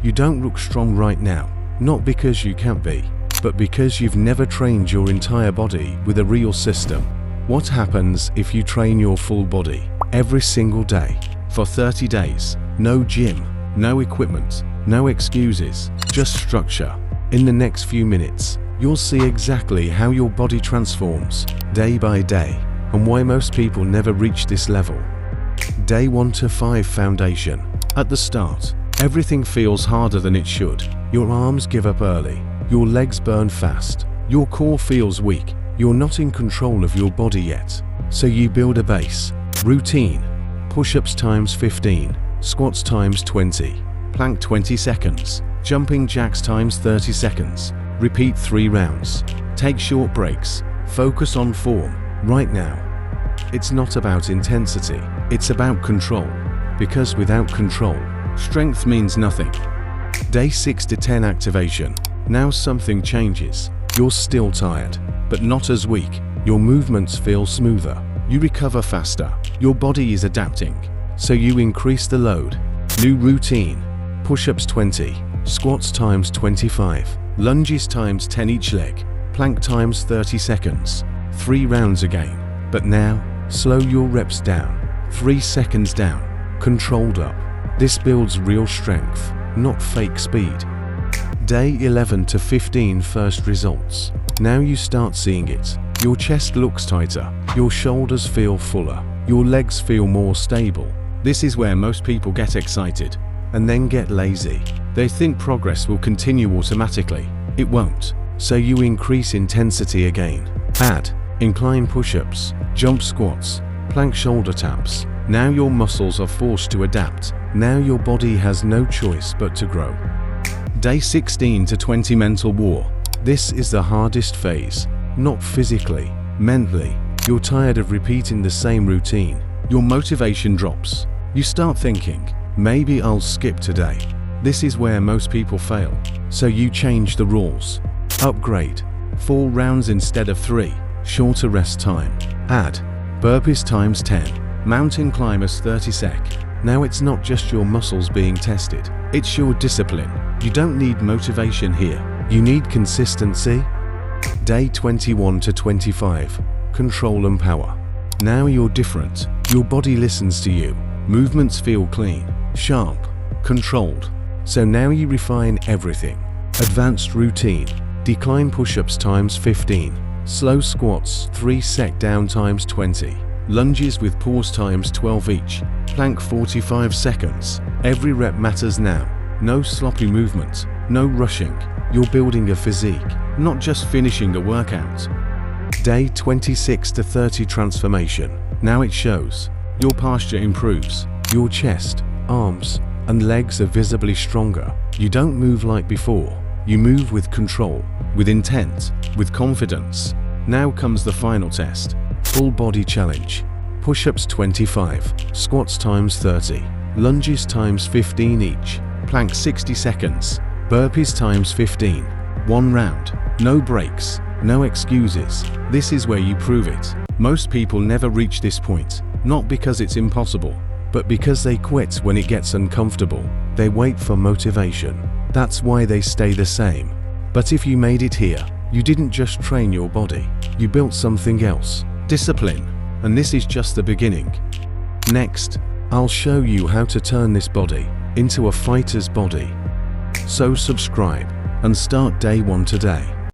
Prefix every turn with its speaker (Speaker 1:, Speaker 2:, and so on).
Speaker 1: You don't look strong right now, not because you can't be, but because you've never trained your entire body with a real system. What happens if you train your full body every single day for 30 days? No gym, no equipment, no excuses, just structure. In the next few minutes, you'll see exactly how your body transforms day by day and why most people never reach this level. Day 1 to 5 foundation. At the start, everything feels harder than it should. Your arms give up early, your legs burn fast, your core feels weak, you're not in control of your body yet. So you build a base. Routine: push-ups times 15, squats times 20, plank 20 seconds, jumping jacks times 30 seconds. Repeat 3 rounds. Take short breaks. Focus on form. Right now, it's not about intensity, it's about control. Because without control, strength means nothing. Day 6 to 10 activation. Now something changes. You're still tired, but not as weak. Your movements feel smoother. You recover faster. Your body is adapting. So you increase the load. New routine: push-ups 20, squats times 25, lunges times 10 each leg, plank times 30 seconds. 3 rounds again. But now, slow your reps down. 3 seconds down, controlled up. This builds real strength, not fake speed. Day 11 to 15 first results. Now you start seeing it. Your chest looks tighter, your shoulders feel fuller, your legs feel more stable. This is where most people get excited and then get lazy. They think progress will continue automatically. It won't. So you increase intensity again. Add incline push-ups, jump squats, plank shoulder taps. Now your muscles are forced to adapt. Now your body has no choice but to grow. Day 16 to 20 mental war. This is the hardest phase. Not physically, mentally. You're tired of repeating the same routine. Your motivation drops. You start thinking, maybe I'll skip today. This is where most people fail. So you change the rules. Upgrade: 4 rounds instead of 3. Shorter rest time. Add burpees times 10, mountain climbers 30 sec. Now it's not just your muscles being tested, it's your discipline. You don't need motivation here, you need consistency. Day 21 to 25, control and power. Now you're different. Your body listens to you. Movements feel clean, sharp, controlled. So now you refine everything. Advanced routine: decline push-ups times 15, slow squats 3 sec down times 20, lunges with pause times 12 each, plank 45 seconds. Every rep matters now. No sloppy movement, no rushing. You're building a physique, not just finishing a workout. Day 26 to 30 transformation. Now it shows. Your posture improves. Your chest, arms, and legs are visibly stronger. You don't move like before. You move with control, with intent, with confidence. Now comes the final test. Full body challenge. Push-ups 25, squats times 30, lunges times 15 each, plank 60 seconds, burpees times 15. 1 round. No breaks, no excuses. This is where you prove it. Most people never reach this point, not because it's impossible, but because they quit when it gets uncomfortable. They wait for motivation. That's why they stay the same. But if you made it here, you didn't just train your body, you built something else: discipline. And this is just the beginning. Next, I'll show you how to turn this body into a fighter's body. So subscribe and start day 1 today.